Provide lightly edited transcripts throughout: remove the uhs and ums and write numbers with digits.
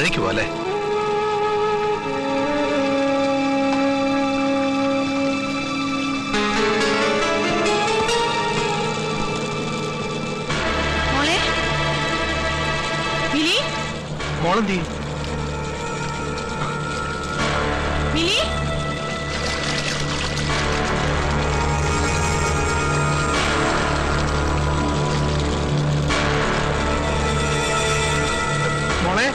താഴേക്ക് പോലെ. മോളെന്തി മോളെ?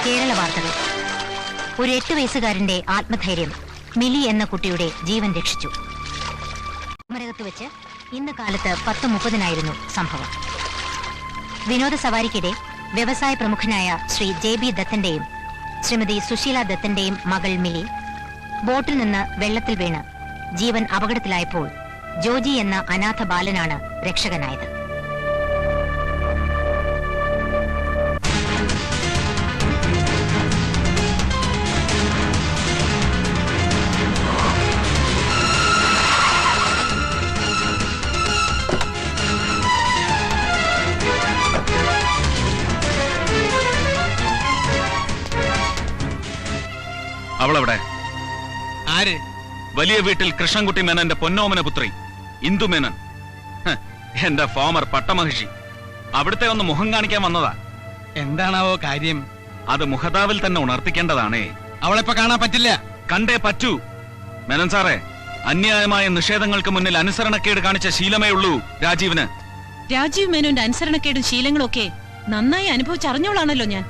കേരള വാർത്തകൾ. ഒരു 8 വയസ്സുകാരന്റെ ആത്മധൈര്യം മിലി എന്ന കുട്ടിയുടെ ജീവൻ രക്ഷിച്ചു. മരകത്ത് വെച്ച് ഇന്ന് കാലത്ത് 10:30 സംഭവം. വിനോദ സവാരിക്കിടെ വ്യവസായ പ്രമുഖനായ ശ്രീ JB ദത്തന്റെയും ശ്രീമതി സുശീല ദത്തന്റെയും മകൾ മിലി ബോട്ടിൽ നിന്ന് വെള്ളത്തിൽ വീണ് ജീവൻ അപകടത്തിലായപ്പോൾ ജോജി എന്ന അനാഥ ബാലനാണ് രക്ഷകനായത്. അവളെവിടെ? ആര്? വലിയ വീട്ടിൽ കൃഷ്ണൻകുട്ടി മേനന്റെ പൊന്നോമന പുത്രി ഇന്ദു മേനൻ, എന്റെ ഫോമർ പട്ടമഹിഷി. അവിടുത്തെ ഒന്ന് മുഖം കാണിക്കാൻ വന്നതാ. എന്താണാവോ കാര്യം? അത് മുഖതാവിൽ തന്നെ ഉണർത്തിക്കേണ്ടതാണേ. അവളെപ്പോ കാണാൻ പറ്റില്ല. കണ്ടേ പറ്റൂ. മേനൻ സാറേ, അന്യായമായ നിഷേധങ്ങൾക്ക് മുന്നിൽ അനുസരണക്കേട് കാണിച്ച ശീലമേ ഉള്ളൂ രാജീവിന്. രാജീവ് മേനോന്റെ അനുസരണക്കേടും ശീലങ്ങളും ഒക്കെ നന്നായി അനുഭവിച്ചറിഞ്ഞോളാണല്ലോ ഞാൻ.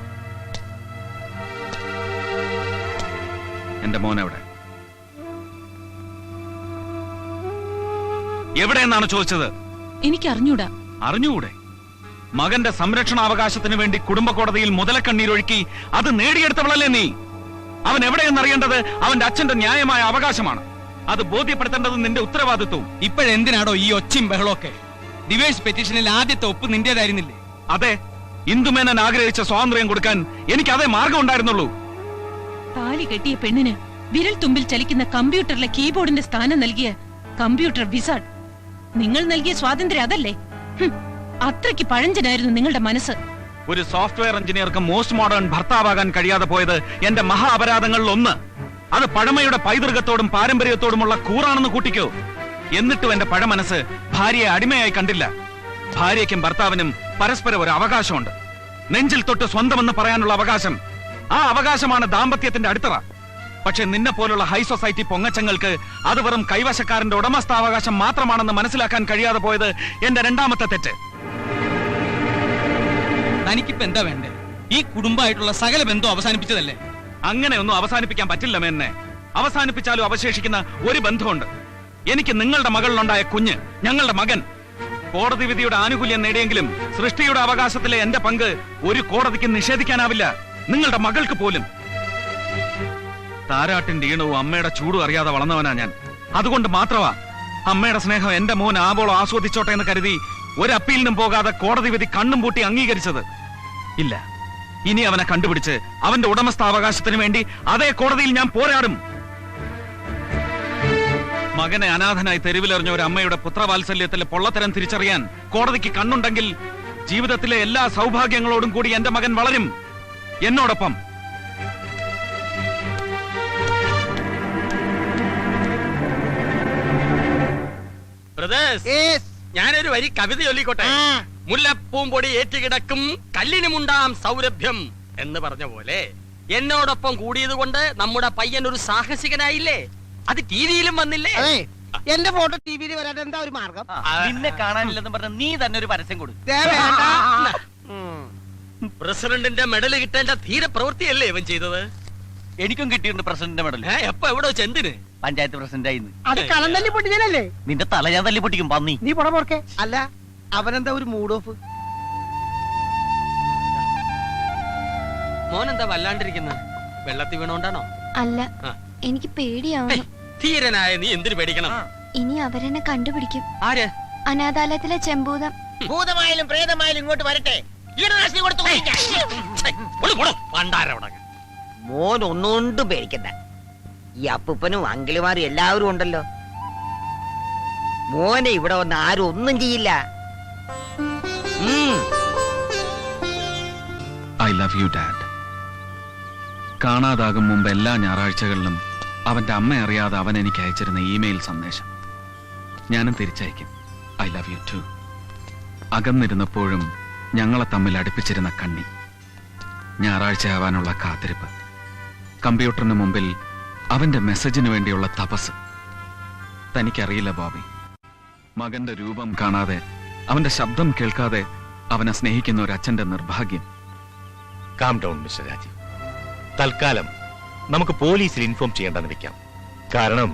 എന്റെ മോൻ എവിടെ? എവിടെയെന്നാണ് ചോദിച്ചത്? എനിക്ക് അറിഞ്ഞൂടാ. അറിഞ്ഞുകൂടെ? മകന്റെ സംരക്ഷണാവകാശത്തിന് വേണ്ടി കുടുംബ കോടതിയിൽ മുതലക്കണ്ണീരൊഴുക്കി അത് നേടിയെടുത്തവളല്ലേ നീ? അവൻ എവിടെയെന്നറിയേണ്ടത് അവന്റെ അച്ഛന്റെ ന്യായമായ അവകാശമാണ്. അത് ബോധ്യപ്പെടുത്തേണ്ടത് നിന്റെ ഉത്തരവാദിത്വവും. ഇപ്പോഴെന്തിനാടോ ഈ ഒച്ചയും ബഹളമൊക്കെ? ഡിവോഴ്സ് പെറ്റീഷനിൽ ആദ്യത്തെ ഒപ്പ് നിന്റേതായിരുന്നില്ലേ? അതെ, ഇന്ദുമേനൻ ആഗ്രഹിച്ച സ്വാതന്ത്ര്യം കൊടുക്കാൻ എനിക്ക് അതേ മാർഗം ഉണ്ടായിരുന്നുള്ളൂ. താലി കെട്ടിയ പെണ്ണിന് വിരൽ തുമ്പിൽ ചലിക്കുന്ന കമ്പ്യൂട്ടറിലെ കീബോർഡിന്റെ സ്ഥാനം നൽകിയ കമ്പ്യൂട്ടർ വിസാർഡ്. നിങ്ങൾ നൽകിയ സ്വാതന്ത്ര്യം അതല്ലേ? അത്രയ്ക്ക് പഴഞ്ചനായിരുന്നു നിങ്ങളുടെ മനസ്സ്. ഒരു സോഫ്റ്റ്വെയർ എഞ്ചിനീയർക്ക് മോസ്റ്റ് മോഡേൺ ഭർത്താവാകാൻ കഴിയാതെ പോയത് എന്റെ മഹാ അപരാധങ്ങളിൽ ഒന്ന്. അത് പഴമയുടെ പൈതൃകത്തോടും പാരമ്പര്യത്തോടുമുള്ള കൂറാണെന്ന് കൂട്ടിക്കോ. എന്നിട്ടും എന്റെ പഴമനസ് ഭാര്യയെ അടിമയായി കണ്ടില്ല. ഭാര്യയ്ക്കും ഭർത്താവിനും പരസ്പരം ഒരു അവകാശമുണ്ട്. നെഞ്ചിൽ തൊട്ട് സ്വന്തമെന്ന് പറയാനുള്ള അവകാശം. ആ അവകാശമാണ് ദാമ്പത്യത്തിന്റെ അടിത്തറ. പക്ഷെ നിന്നെ പോലുള്ള ഹൈ സൊസൈറ്റി പൊങ്ങച്ചങ്ങൾക്ക് അത് വെറും കൈവശക്കാരന്റെ ഉടമസ്ഥാവകാശം മാത്രമാണെന്ന് മനസ്സിലാക്കാൻ കഴിയാതെ പോയത് എന്റെ രണ്ടാമത്തെ തെറ്റ്. തനിക്കിപ്പോ എന്താ വേണ്ടേ? ഈ കുടുംബമായിട്ടുള്ള സകല ബന്ധം അവസാനിപ്പിച്ചതല്ലേ? അങ്ങനെയൊന്നും അവസാനിപ്പിക്കാൻ പറ്റില്ല മേന്നെ. അവസാനിപ്പിച്ചാലും അവശേഷിക്കുന്ന ഒരു ബന്ധമുണ്ട്. എനിക്ക് നിങ്ങളുടെ മകളിലുണ്ടായ കുഞ്ഞ്, ഞങ്ങളുടെ മകൻ. കോടതി വിധിയുടെ ആനുകൂല്യം നേടിയെങ്കിലും സൃഷ്ടിയുടെ അവകാശത്തിലെ എന്റെ പങ്ക് ഒരു കോടതിക്ക് നിഷേധിക്കാനാവില്ല, നിങ്ങളുടെ മകൾക്ക് പോലും. താരാട്ടിന്റെ ഈണവും അമ്മയുടെ ചൂടും അറിയാതെ വളർന്നവനാ ഞാൻ. അതുകൊണ്ട് മാത്രമാ അമ്മയുടെ സ്നേഹം എന്റെ മോൻ ആവോളം ആസ്വദിച്ചോട്ടെ എന്ന് കരുതി ഒരു അപ്പീലിനും പോകാതെ കോടതി വിധി കണ്ണും പൂട്ടി അംഗീകരിച്ചത്. ഇല്ല, ഇനി അവനെ കണ്ടുപിടിച്ച് അവന്റെ ഉടമസ്ഥാവകാശത്തിന് വേണ്ടി അതേ കോടതിയിൽ ഞാൻ പോരാടും. മകനെ അനാഥനായി തെരുവിലെറിഞ്ഞ ഒരു അമ്മയുടെ പുത്രവാത്സല്യത്തിലെ പൊള്ളത്തരം തിരിച്ചറിയാൻ കോടതിക്ക് കണ്ണുണ്ടെങ്കിൽ ജീവിതത്തിലെ എല്ലാ സൗഭാഗ്യങ്ങളോടും കൂടി എന്റെ മകൻ വളരും എന്നോടൊപ്പം. ഞാനൊരു വരി കവിത ചൊല്ലിക്കോട്ടെ. മുല്ലപ്പൂമ്പൊടി ഏറ്റുകിടക്കും കല്ലിനുമുണ്ടാം സൗരഭ്യം എന്ന് പറഞ്ഞ പോലെ എന്നോടൊപ്പം കൂടിയത് കൊണ്ട് നമ്മുടെ പയ്യൻ ഒരു സാഹസികനായില്ലേ? അത് ടിവിയിലും വന്നില്ലേ? എന്റെ ഫോട്ടോ ടിവിയിൽ വരാൻ എന്താ ഒരു മാർഗം? നിന്നെ കാണാനില്ലെന്ന് പറഞ്ഞ നീ തന്നെ ഒരു പരസ്യം കൊടു. പ്രസിഡന്റിന്റെ മെഡൽ കിട്ടേണ്ട ധീര പ്രവൃത്തിയല്ലേ ഇവൻ ചെയ്തത്? എനിക്കും കിട്ടിയിട്ടുണ്ട് പ്രസിഡന്റിന്റെ മെഡൽ. എപ്പോ എവിടെ വെച്ച് എന്തിന്? പഞ്ചായത്ത് പ്രസിഡന്റ് ആയിന്ന്. അത് കളം തല്ലി പൊട്ടിച്ചല്ലേ? നിന്റെ തല ഞാൻ തല്ലി പൊട്ടിക്കും പന്നി. നീ പൊട പോർക്കെ. അല്ല, അവനെന്താ ഒരു മൂഡ് ഓഫ്? മോനെന്താ വല്ലാണ്ടിരിക്കുന്ന? വെള്ളത്തിൽ വീണോണ്ടാണോ? അല്ല, ആ. എനിക്ക് പേടിയാവുന്നു. ധീരനായ നീ എന്തിനു പേടിക്കണം? ഇനി അവരെന്നെ കണ്ടുപിടിക്കും. ആര്? അനാഥാലയത്തിലെ ചെമ്പൂതം. ഭൂതമായാലും പ്രേതമായാലും ഇങ്ങോട്ട് വരട്ടെ. മോൻ ഒന്നുകൊണ്ടും പേടിക്കണ്ട. ഈ അപ്പൂപ്പനും അങ്കിളുമാരും എല്ലാവരും ഉണ്ടല്ലോ. മോനെ ഇവിടെ വന്ന് ആരും ഒന്നും ചെയ്യില്ല. I love you dad. കാണാതാകും മുമ്പ് എല്ലാ ഞായറാഴ്ചകളിലും അവന്റെ അമ്മ അറിയാതെ അവൻ എനിക്ക് അയച്ചിരുന്ന ഇമെയിൽ സന്ദേശം ഞാനും തിരിച്ചയക്കും. I love you too. അകന്നിരുന്നപ്പോഴും ഞങ്ങളെ തമ്മിൽ അടുപ്പിച്ചിരുന്ന കണ്ണി, ഞായറാഴ്ച ആവാനുള്ള കാത്തിരിപ്പ്, കമ്പ്യൂട്ടറിന് മുമ്പിൽ അവന്റെ മെസ്സേജിന് വേണ്ടിയുള്ള തപസ്. തനിക്കറിയില്ല ബോബി, മകന്റെ രൂപം കാണാതെ അവന്റെ ശബ്ദം കേൾക്കാതെ അവനെ സ്നേഹിക്കുന്ന ഒരു അച്ഛന്റെ നിർഭാഗ്യം. Calm down mister Rajeev. തൽക്കാലം നമുക്ക് പോലീസിൽ ഇൻഫോം ചെയ്യേണ്ടെന്ന് വെക്കാം. കാരണം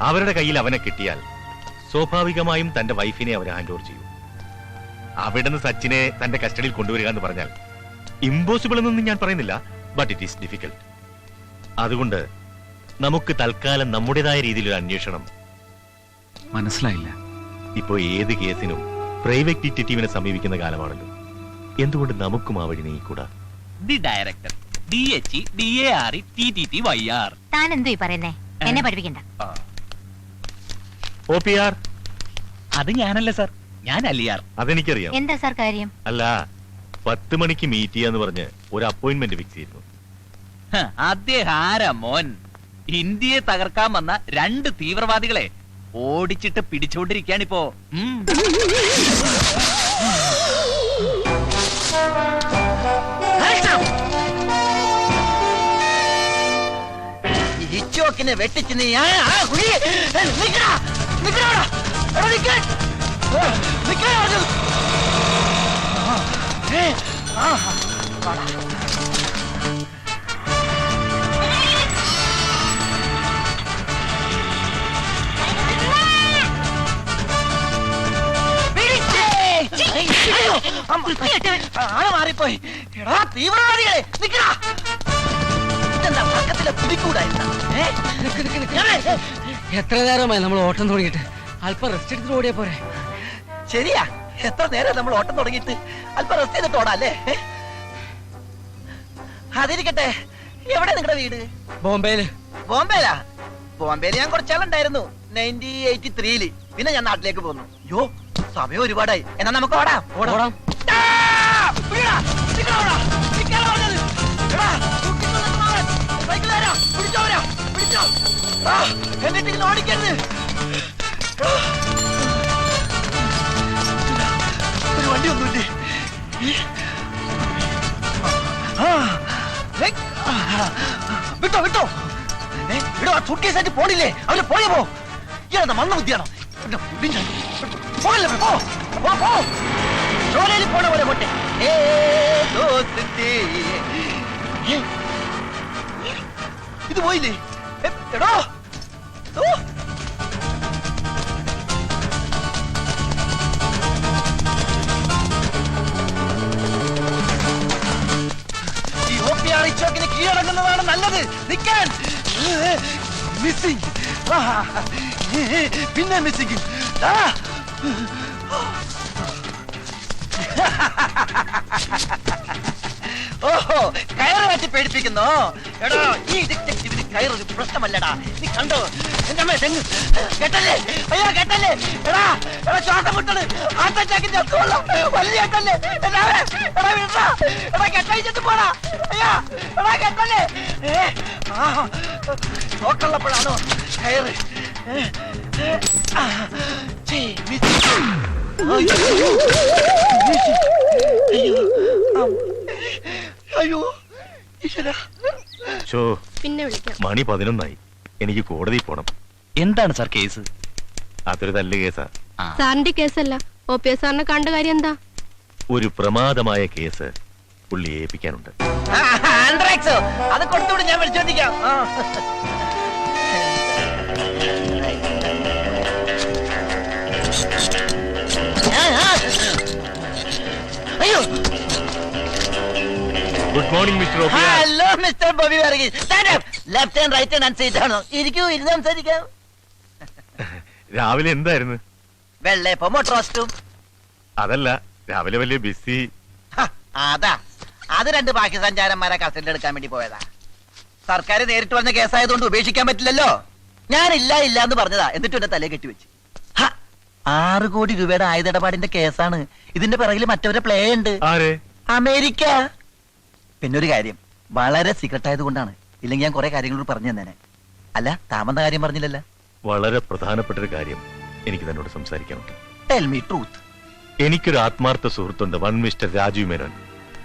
അവരുടെ കയ്യിൽ അവനെ കിട്ടിയാൽ സ്വാഭാവികമായും തന്റെ വൈഫിനെ അവർ ഹാൻഡ് ഓവർ ചെയ്യും. അവിടുന്ന് സച്ചിനെ തന്റെ കസ്റ്റഡിയിൽ കൊണ്ടുവരിക എന്ന് പറഞ്ഞാൽ ഇമ്പോസിബിൾ എന്നൊന്നും ഞാൻ പറയുന്നില്ല, ബട്ട് ഇറ്റ് ഈസ് ഡിഫിക്കൽട്ട്. അതുകൊണ്ട് നമുക്ക് തൽക്കാലം നമ്മുടേതായ രീതിയിൽ ഒരു അന്വേഷണം. മനസ്സിലായില്ല. ഇപ്പോ ഏത് കേസിനും പ്രൈവറ്റ് ഡിറ്റക്റ്റീവിനെ സമീപിക്കുന്ന കാലമാണല്ലോ. എന്തുകൊണ്ട് നമുക്കും ആ വഴി നീങ്ങിക്കൂടാ? The director DHEDARETTTYR. താൻ എന്തോ ഈ പറയുന്നേ? എന്നെ പഠിപ്പിക്കണ്ട. OPR അത് ഞാനല്ല സാർ, ഞാൻ അലിയാർ. അതെനിക്കറിയാം. എന്താ സാർ കാര്യം? അല്ല, 10 മണിക്ക് മീറ്റ് ചെയ്യാന്ന് പറഞ്ഞ് ഒരു അപ്പോയിന്റ്മെന്റ് ഫിക്സ് ചെയ്തിരുന്നു. അദ്ദേഹം ആരാ മോൻ? ഇന്ത്യയെ തകർക്കാൻ വന്ന 2 തീവ്രവാദികളെ ഓടിച്ചിട്ട് പിടിച്ചുകൊണ്ടിരിക്കുകയാണിപ്പോ. ഇച്ചോക്കിനെ വെട്ടിച്ച് നീ ആള് മാറിപ്പോയി. എടാ തീവ്രവാദികളെ, നിക്കടാ. ഇതെന്താ പക്കത്തിലെ പിടിക്കൂടായിരുന്ന? എത്ര നേരമായി നമ്മൾ ഓട്ടം തുടങ്ങിയിട്ട്? അല്പം റെസ്റ്റ് എടുത്തിട്ട് ഓടിയാ പോരെ? ശരിയാ, എത്ര നേരം നമ്മൾ ഓട്ടം തുടങ്ങിയിട്ട്? അല്പം റെസ്റ്റ് ചെയ്തിട്ട് ഓടാല്ലേ? അതിരിക്കട്ടെ, എവിടെ നിങ്ങളുടെ വീട്? ബോംബെയില്. ബോംബെയിലാ? ബോംബെയില് ഞാൻ കുറച്ചാളുണ്ടായിരുന്നു 1983-ല്. പിന്നെ ഞാൻ നാട്ടിലേക്ക് പോന്നു. യോ, സമയം ഒരുപാടായി. എന്നാ നമുക്ക് ഓടാം. ഓടാം. എന്നിട്ട് ഓടിക്കരുത്. ഒരു വണ്ടി ഒന്നുമില്ലേ? വിട്ടോ വിട്ടോ വിടോ. സുട്കേസായിട്ട് പോണില്ലേ? അവര് പോയ പോ. ഇയാളെന്താ മന്ന ബുദ്ധിയാണോ? ജോലിയിൽ പോണ പോലെ പോട്ടെ. ഇത് പോയില്ലേ? എടോ ഈ OPR ചോക്കിന് കീഴടങ്ങുന്നതാണ് നല്ലത്. നിൽക്കാൻ മിസ്സിംഗ്, പിന്നെ മിസ്സിംഗ്. ഓഹോ, കയറ് കാട്ടി പേടിപ്പിക്കുന്നോ? എടോ, ഈ ഡിറ്റക്റ്റീവിന് കയറൊരു പ്രശ്നമല്ലടാ. നീ കണ്ടോ എന്റെ അമ്മ തെങ്ങ് കെട്ടല്ലേ? അയ്യോ കെട്ടല്ലേ? എടാ എടാ ശ്വാസം മുട്ടണ്. ആട്ടച്ചാക്കിന്റെ ഒക്കെയുള്ള വലിയ കെട്ടല്ലേ? എടാ വിടാ. എടാ കെട്ടഴിച്ചിട്ട് പോടാ. അയ്യോ എടാ കെട്ടല്ലേ? നോക്കള്ളപ്പോഴാണോ കയറ്? അയ്യോ പിന്നെ വിളിക്കാം. മണി 11ആയി. എനിക്ക് കോടതി പോണം. എന്താണ് സാർ കേസ്? അതൊരു തല്ല് കേസാ. സാറിന്റെ കേസല്ല, OPS സാറിനെ കണ്ട കാര്യം എന്താ? ഒരു പ്രമാദമായ കേസ് പുള്ളിയെ ഏൽപ്പിക്കാനുണ്ട്. ആന്ത്രാക്സോ അത് കൊടുത്തോട് ഞാൻ വിളിച്ചോണ്ടിരിക്കാം. അയ്യോ, ഗുഡ് മോർണിംഗ് മിസ്റ്റർ ഓബിയാർ. Hello mister Bobby Varghese. Left hand right hand seat ആണോ? ഇരിക്കൂ, ഇരുന്ന് സംസാരിക്കാം. രാവിലെ എന്തായിരുന്നു? വെള്ളയപ്പം റോസ്റ്റും. അതല്ല, രാവിലെ വലിയ ബിസി. അതാ, അത് 2 ബാക്കി സഞ്ചാരന്മാരെ കസ്റ്റഡിയിൽ എടുക്കാൻ വേണ്ടി പോയതാ. സർക്കാർ നേരിട്ട് വന്ന കേസായതുകൊണ്ട് ഉപേക്ഷിക്കാൻ പറ്റില്ലല്ലോ. ഞാൻ ഇല്ല എന്ന് പറഞ്ഞതാ, എന്നിട്ട് എന്നെ തലയെ കെട്ടിവെച്ച്. 6 കോടി രൂപയുടെ ആയുധടപാടിന്റെ കേസാണ്. ഇതിന്റെ പിറകിൽ മറ്റവരെ പ്ലേ ഉണ്ട്. ആരെ? അമേരിക്ക. പിന്നെ ഒരു കാര്യം, വളരെ സീക്രട്ട് ആയതുകൊണ്ടാണ്, ഇല്ലെങ്കിൽ ഞാൻ കുറെ കാര്യങ്ങളോട് പറഞ്ഞു തന്നേനെ. അല്ല, താമെന്ന കാര്യം പറഞ്ഞില്ലല്ലോ. വളരെ പ്രധാനപ്പെട്ട ഒരു കാര്യം എനിക്ക് തന്നോട് സംസാരിക്കാനുണ്ട്. Tell me truth. എനിക്കൊരു ആത്മാർത്ഥ സുഹൃത്തുണ്ട്, വൺ മിസ്റ്റർ രാജീവ് മേനോൻ.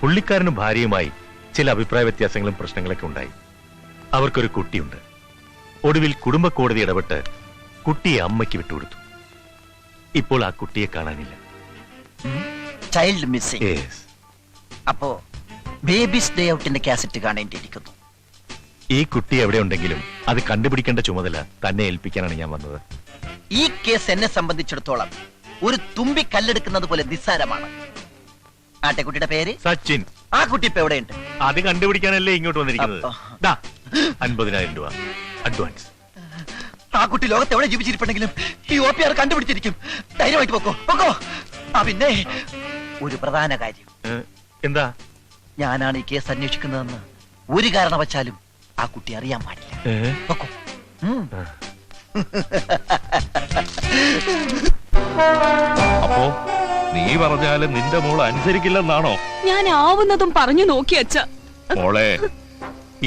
പുള്ളിക്കാരനും ഭാര്യയുമായി ചില അഭിപ്രായ വ്യത്യാസങ്ങളും പ്രശ്നങ്ങളൊക്കെ ഉണ്ടായി. അവർക്കൊരു കുട്ടിയുണ്ട്. ഒടുവിൽ കുടുംബ കോടതി ഇടപെട്ട് കുട്ടിയെ അമ്മയ്ക്ക് വിട്ടുകൊടുത്തു. ഇപ്പോൾ ആ കുട്ടിയെ കാണാനില്ല. Child missing. Yes. അപ്പോ ബേബീസ് ഡേ ഔട്ടിന്റെ കാസറ്റ് കാണേണ്ടിയിരിക്കുന്നു. ഈ കുട്ടി എവിടെ ഉണ്ടെങ്കിലും അത് കണ്ടുപിടിക്കേണ്ട ചുമതല തന്നെ ഏൽപ്പിക്കാനാണ് ഞാൻ വന്നത്. ഈ കേസ് എന്നെ സംബന്ധിച്ചിടത്തോളം ഒരു തുമ്പി കല്ലെടുക്കുന്നത് പോലെ നിസ്സാരമാണ്. ആട്ടെക്കുട്ടിയുടെ പേര് സച്ചിൻ. ആ കുട്ടി ഇപ്പൊ എവിടെയുണ്ട്? അത് കണ്ടുപിടിക്കാനല്ലേ ഇങ്ങോട്ട് വന്നിരിക്കുന്നത്. ദാ, 50,000 രൂപ അഡ്വാൻസ്. ആ കുട്ടി ലോകത്ത് എവിടെ ജീവിച്ചിരിപ്പുണ്ടെങ്കിലും ഈ OPR കണ്ടുപിടിച്ചിരിക്കും. ധൈര്യമായിട്ട് പൊക്കോ. ആ പിന്നെ ഒരു പ്രധാന കാര്യം, എന്താ? ഞാനാണ് ഈ കേസ് അന്വേഷിക്കുന്നതെന്ന് ഒരു കാരണവശാലും ആ കുട്ടി അറിയാൻ പാടില്ല. പൊക്കോ. അപ്പോ നീ പറഞ്ഞാലും നിന്റെ മോൾ അനുസരിക്കില്ലെന്നാണോ? ഞാൻ ആവുന്നതും പറഞ്ഞു നോക്കി അച്ഛ. മോളെ,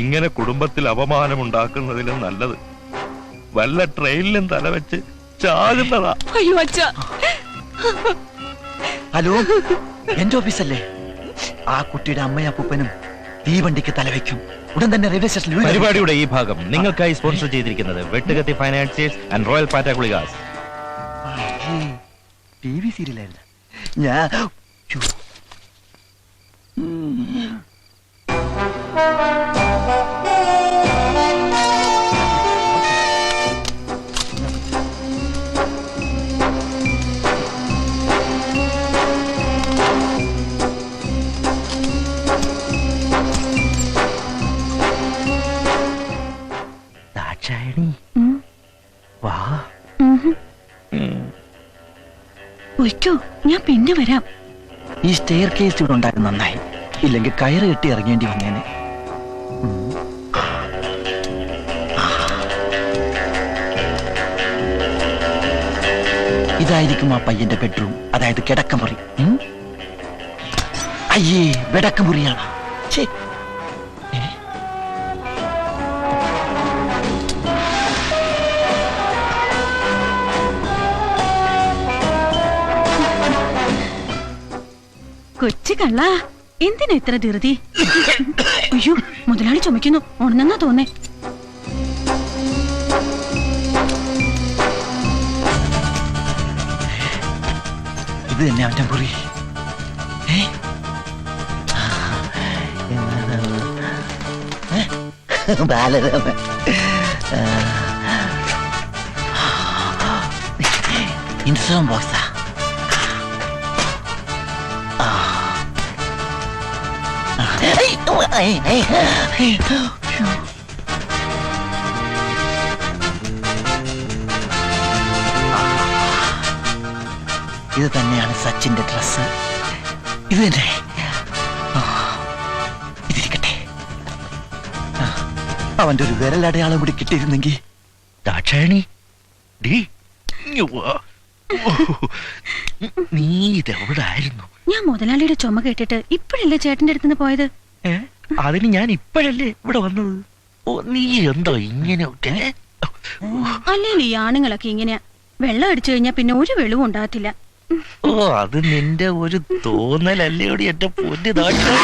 ഇങ്ങനെ കുടുംബത്തിൽ അപമാനം ഉണ്ടാക്കുന്നതിലും നല്ലത് വല്ല ട്രെയിനിലും തലവെച്ച് ചാകുന്നതാ. അയ്യോ അച്ഛ. ഹലോ, എന്റെ ഓഫീസല്ലേ? ആ കുട്ടിയുടെ അമ്മയും അപ്പൂപ്പനും ഈ വണ്ടിക്ക് തലവെക്കും. ഉടൻ തന്നെ റെയിൽവേ സ്റ്റേഷനിൽ. പരിപാടിയുടെ ഈ ഭാഗം നിങ്ങൾക്കായി സ്പോൺസർ ചെയ്തിരിക്കുന്നത് വെട്ടുകത്തി ഫൈനാൻസിയേഴ്സ് ആൻഡ് റോയൽ പാറ്റാഗുളികാസ്. TV സീരിയലായിരുന്നു ഞാൻ. ദാക്ഷായണി, വാ. ഒയ്ക്കോ, ഞാൻ പിന്നെ വരാം. ഈ സ്റ്റെയർ കേസ് ഇവിടെ ഉണ്ടായിരുന്നു നന്നായി, ഇല്ലെങ്കിൽ കയറ് കെട്ടി ഇറങ്ങേണ്ടി വന്നേനെ. ഇതായിരിക്കും ആ പയ്യന്റെ ബെഡ്റൂം, അതായത് കിടക്കമുറി. അയ്യേ, കിടക്കമുറിയാണ്. കൊച്ചു കള്ള, എന്തിനാ ഇത്ര ധൃതി? അയ്യോ, മുതലാളി ചുമക്കുന്നു. ഉണന്നെന്നാ തോന്നേ. ഇത് തന്നെ അവന്റെ മുറി. ബാലരാമ, ഇൻഷുറൻസ് ബോക്സാ. ഇത് തന്നെയാണ് സച്ചിന്റെ ഡ്രസ്. ഇത് തന്നെ. ഇതിരിക്കട്ടെ. അവന്റെ ഒരു വിരലടയാളം കൂടി കിട്ടിയിരുന്നെങ്കിൽ. ദാക്ഷായണി, നീ ഇതെവിടായിരുന്നു? ഞാൻ മുതലാളിയുടെ ചുമ കേട്ടിട്ട് ഇപ്പോഴല്ലേ ചേട്ടന്റെ അടുത്തുനിന്ന് പോയത്. അതിന് ഞാൻ ഇപ്പോഴല്ലേ ഇവിടെ വന്നത്. ഓ, നീ എന്താ ഇങ്ങനെയൊക്കെ? അല്ലെങ്കിൽ ഈ ആണുങ്ങളൊക്കെ ഇങ്ങനെയാ. വെള്ളം അടിച്ചു കഴിഞ്ഞാൽ പിന്നെ ഒരു വെളിവും ഉണ്ടാകത്തില്ല. ഓ, അത് നിന്റെ ഒരു തോന്നലല്ലേടി എന്റെ പൊന്നു ദാക്ഷായണി.